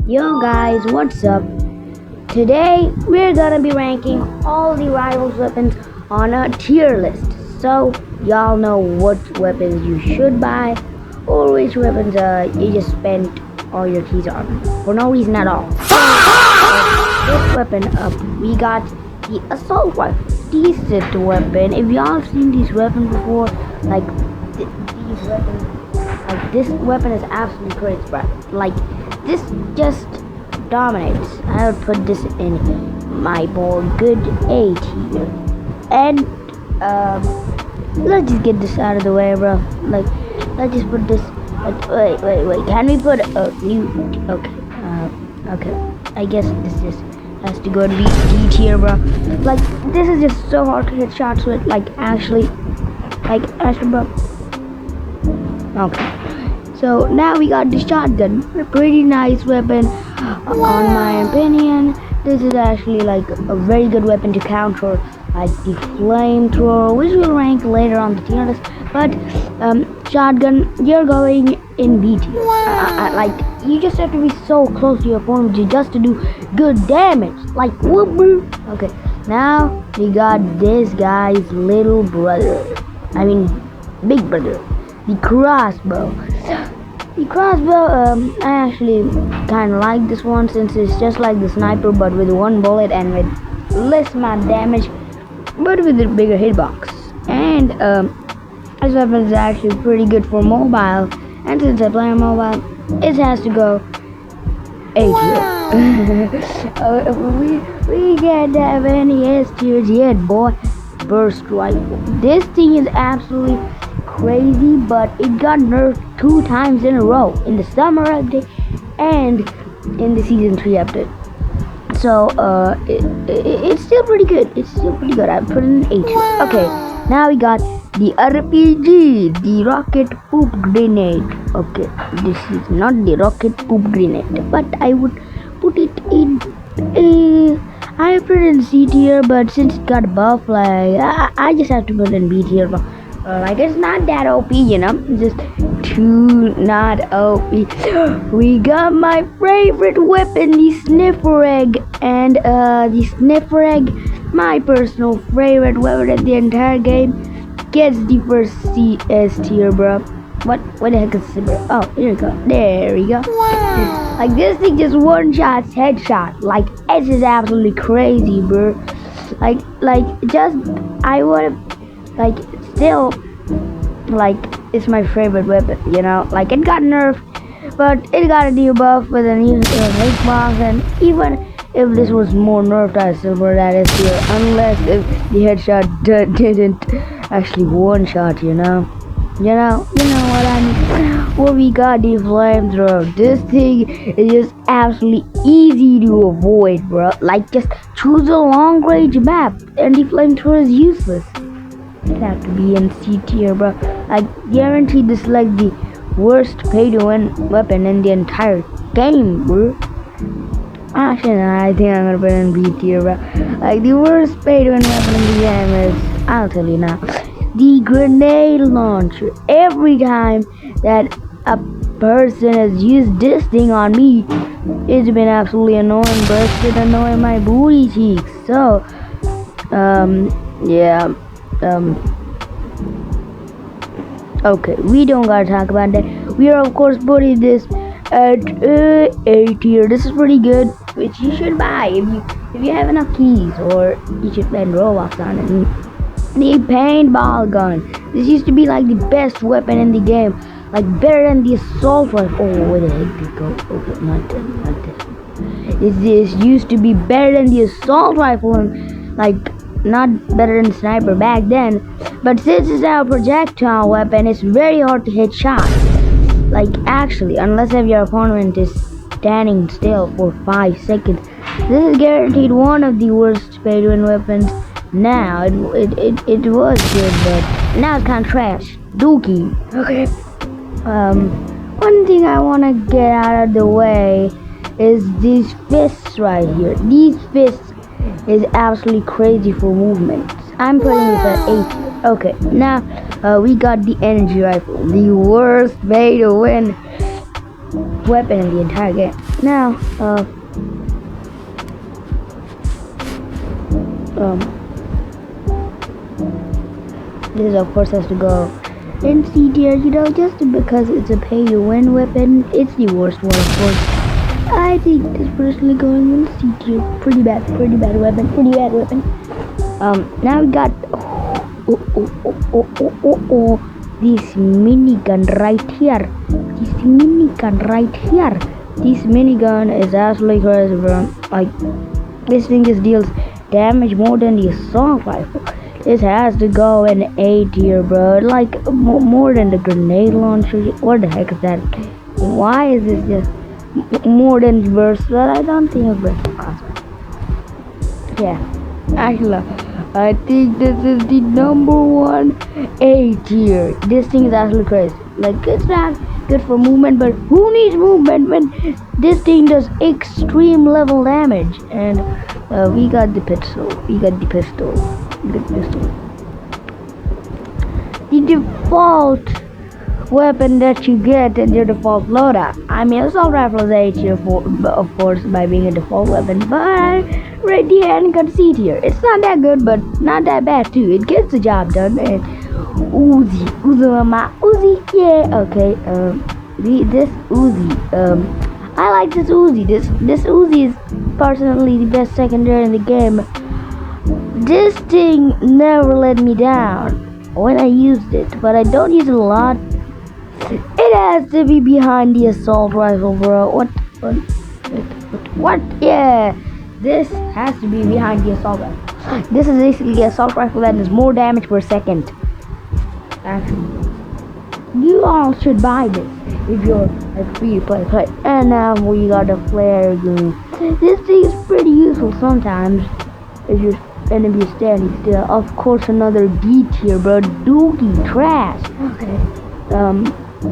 Yo guys, what's up? Today we're gonna be ranking all the rivals weapons on a tier list. So y'all know what weapons you should buy or which weapons you just spent all your keys on for no reason at all. This weapon up, we got the assault rifle. Decent weapon. If y'all have seen these weapons before, like these weapons, like this weapon is absolutely crazy, bro. Like this just dominates. I would put this in my board good A tier. And let's just get this out of the way, bro. Like let's just put this. Wait. Can we put a new? Okay. I guess this just has to go to D tier, bro. Like this is just so hard to hit shots with. Like actually, bro. Okay. So now we got the shotgun, a pretty nice weapon. On my opinion, this is actually like a very good weapon to counter like the flamethrower, which will rank later on the tier list. But shotgun, you're going in B tier. Like you just have to be so close to your opponent just to do good damage. Like whoop. Okay, now we got this guy's little brother. I mean, big brother. The crossbow. The crossbow, I actually kind of like this one since it's just like the sniper but with one bullet and with less amount of damage but with a bigger hitbox. And this weapon is actually pretty good for mobile, and since I play on mobile, it has to go A tier. We can't have any S tiers yet, boy. Burst rifle. This thing is absolutely crazy, but it got nerfed 2 times in a row, in the summer update and in the season 3 update. So it's still pretty good. I put it in A tier. Okay, now we got the RPG, the rocket poop grenade. Okay, this is not the rocket poop grenade, but I would put it in I put it in C tier, but since it got a buff, like I just have to put it in B tier. Like it's not that OP, you know, just too not OP. We got my favorite weapon, the sniffer egg, and the sniffer egg, my personal favorite weapon in the entire game, gets the first CS tier, bro. What the heck is this, bro? Oh, here we go. There we go. Wow. Like this thing just one shots headshot. Like it is absolutely crazy, bro. Like just I would like still like it's my favorite weapon, you know. Like it got nerfed, but it got a new buff with a new hitbox, and even if this was more nerfed, I still put that as here, unless if the headshot didn't actually one shot, you know. You know what I mean. Well, we got the flamethrower. This thing is just absolutely easy to avoid, bro. Like just choose a long range map, and the flamethrower is useless. It have to be in C tier, bro. Like guaranteed, this is like the worst pay-to-win weapon in the entire game, bro. Actually, no, I think I'm gonna put it in B tier, bro. Like the worst pay-to-win weapon in the game is, I'll tell you now, the grenade launcher. Every time that a person has used this thing on me, it's been absolutely annoying, bro. It's been annoying my booty cheeks. So, yeah. Okay, we don't gotta talk about that. We are of course putting this at A tier. This is pretty good, which you should buy if you have enough keys, or you should spend Roblox on it. The paintball gun. This used to be like the best weapon in the game, like better than the assault rifle. Oh, where the heck did it go? Okay, not this. This used to be better than the assault rifle, and like not better than the sniper back then. But since it's our projectile weapon, it's very hard to hit shots. Like actually, unless if your opponent is standing still for 5 seconds. This is guaranteed one of the worst pay-to-win weapons. Now it was good, but now it's kind of trash. Dookie. Okay. One thing I want to get out of the way is these fists right here. These fists is absolutely crazy for movements. I'm putting this at 8. Okay, now we got the energy rifle, the worst way to win weapon in the entire game. Now, this of course has to go in C tier, you know, just because it's a pay to win weapon. It's the worst one, of course. I think it's personally going in C tier. Pretty bad weapon, now we got this minigun right here. This minigun is absolutely crazy, bro. Like, this thing just deals damage more than the assault rifle. This has to go in A tier, bro. Like, more than the grenade launcher. What the heck is that? Why is this just more than the burst? But I don't think it's burst. Yeah, actually, I think this is the #1 A tier. This thing is actually crazy. Like, it's not good for movement, but who needs movement when this thing does extreme level damage? And we got the pistol. The default weapon that you get in your default loadout. I mean, assault rifle is A tier, of course, by being a default weapon, but right here and got C tier. It's not that good, but not that bad too. It gets the job done. And Uzi, yeah, okay. This Uzi, I like this Uzi. This Uzi is personally the best secondary in the game. This thing never let me down when I used it, but I don't use it a lot. It has to be behind the assault rifle, bro. What? Yeah, this has to be behind the assault rifle. This is basically the assault rifle that does more damage per second. Actually, you all should buy this if you're a free to play. And now we got a flare gun. This thing is pretty useful sometimes if your enemy is standing still. Of course, another D tier, bro. Dookie trash. Okay.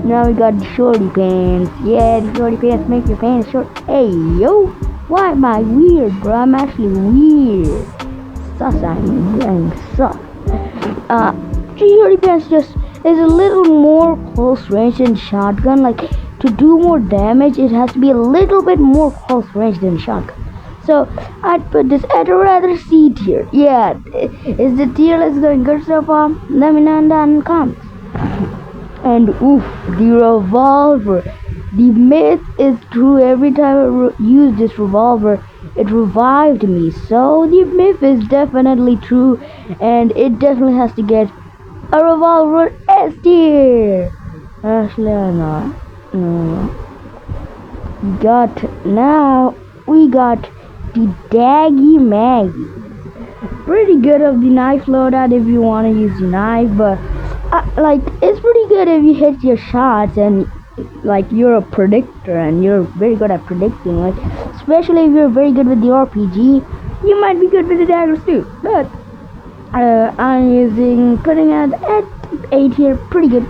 Now we got the shorty pants. Yeah, the shorty pants make your pants short. Hey, yo, why am I weird, bro? I'm actually weird. Sus, I'm sus. Shorty pants just is a little more close range than shotgun. Like, to do more damage, it has to be a little bit more close range than shotgun. So I'd put this at a rather C tier. Yeah, is the tier list going good so far? Let me know down in the comments. And oof, the revolver. The myth is true. Every time I use this revolver, it revived me. So the myth is definitely true, and it definitely has to get a revolver S tier. Actually, not. We got the Daggy Maggie. Pretty good of the knife loadout if you want to use the knife, but like, it's pretty good if you hit your shots and like you're a predictor and you're very good at predicting. Like, especially if you're very good with the RPG, you might be good with the daggers too. But I'm putting it at 8 here. Pretty good.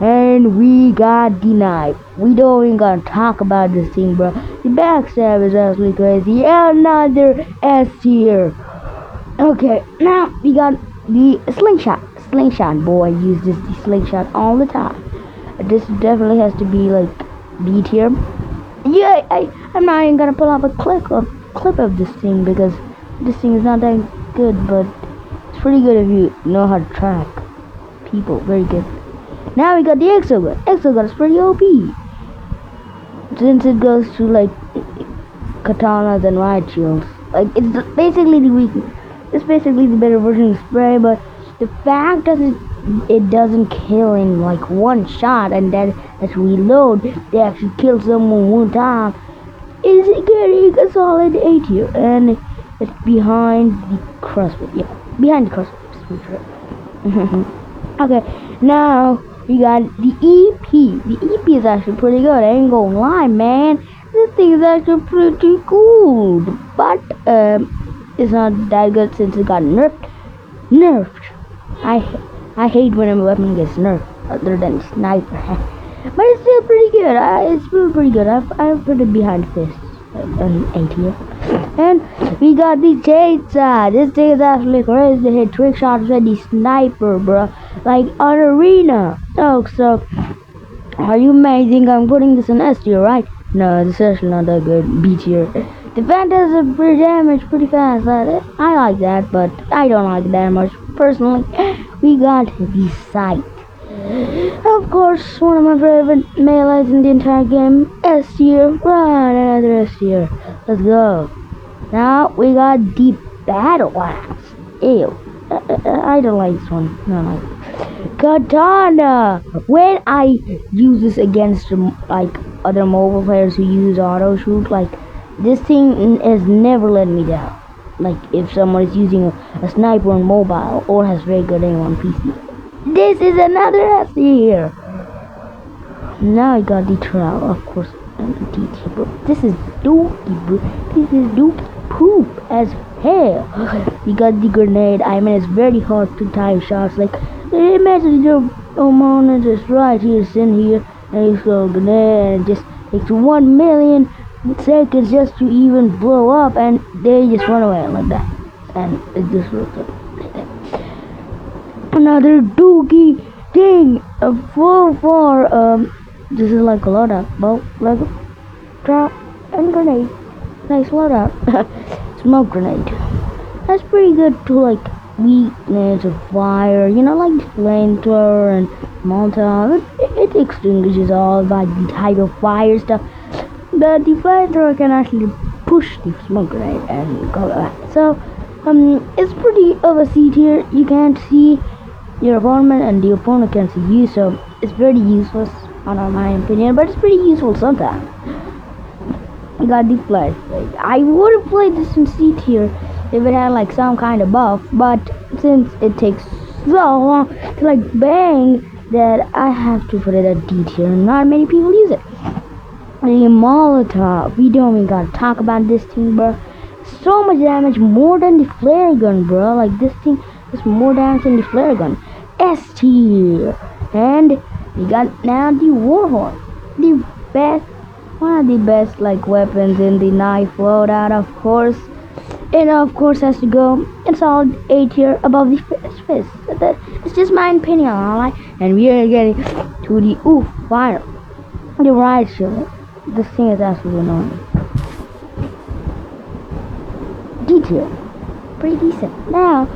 And we got the knife. We don't even gonna talk about this thing, bro. The backstab is absolutely crazy. Another S tier. Okay, now we got the slingshot. Boy, I use the slingshot all the time. This definitely has to be like B tier. Yeah, I'm not even gonna pull up a clip of this thing because this thing is not that good, but it's pretty good if you know how to track people. Very good. Now we got the exogun. Exogun is pretty OP since it goes to like katanas and riot shields. Like, it's basically the weakness. It's basically the better version of spray, but the fact that it doesn't kill in like one shot and then as reload they actually kill someone one time is getting a solid A tier, and it's behind the crossbow. Yeah, behind the crossbow. Okay, now we got the EP. The EP is actually pretty good. I ain't gonna lie, man. This thing is actually pretty cool, but it's not that good since it got nerfed. I hate when a weapon gets nerfed, other than sniper. But it's still pretty good. It's still pretty good. I put it behind fists, an A tier. And we got the chainsaw. This thing is actually crazy to hit trick shots with the sniper, bro. Like on arena. Oh, so Are you amazing? I'm putting this in S tier, right? No, this is not that good. B tier. The fan does a pretty damage pretty fast. I like that, but I don't like that much. Personally, we got the sight. Of course, one of my favorite melees in the entire game. S tier. Right, another S tier. Let's go. Now we got the battle axe. Ew. I don't like this one. No. Katana. When I use this against like other mobile players who use auto shoot, like this thing has never let me down. Like if someone is using a sniper on mobile or has very good aim on PC. This is another S here. Now I got the trial, of course, and the DT, bro. This is dookie, bro. This is dookie poop as hell. You got the grenade. I mean, it's very hard to time shots. Like, imagine your opponent is right here, sitting here, and you throw a grenade, and it just takes 1 million seconds just to even blow up, and they just run away like that. And it just works up like that. Another dookie thing. This is like a loadout. Well, like a drop and grenade. Nice loadout. Smoke grenade. That's pretty good to like weakness of fire. You know, like flamethrower and Molotov. It extinguishes all by the type of fire stuff. The flamethrower can actually push the smoke grenade and go back. So, it's pretty of a C tier. You can't see your opponent and the opponent can see you, so it's very useless, in my opinion, but it's pretty useful sometimes. I got the flashlight. I would have played this in C tier if it had like some kind of buff, but since it takes so long to like bang, that I have to put it at D tier, and not many people use it. The Molotov. We don't even gotta talk about this thing, bro. So much damage, more than the flare gun, bro. Like this thing does more damage than the flare gun. S tier. And we got now the Warhorn. The best, one of the best like weapons in the knife loadout, of course. It of course has to go in solid A tier above the fist. It's just my opinion, alright? And we are getting to the fire. The riot shield. This thing is absolutely annoying. D tier. Pretty decent. Now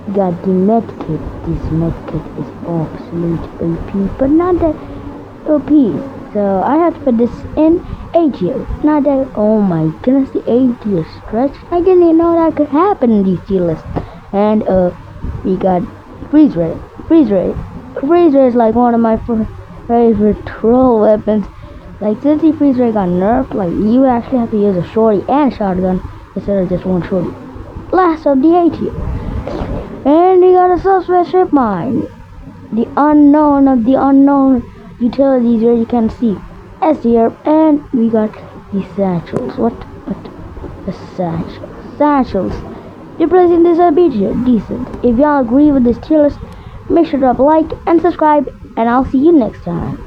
we got the medkit. This medkit is absolute OP, but not that OP. So I have to put this in A tier. Not that. Oh my goodness, the A tier stretch. I didn't even know that could happen in these tier lists. And we got freeze ray. Freeze ray is like one of my favorite troll weapons. Like since the freeze ray got nerfed, like you actually have to use a shorty and shotgun instead of just one shorty. Last of the A tier. And we got a suspect ship mine. The unknown of the unknown utilities where you can see S tier. And we got the satchels. What? The satchels. Replacing this at B tier. Decent. If y'all agree with this tier list, make sure to drop a like and subscribe, and I'll see you next time.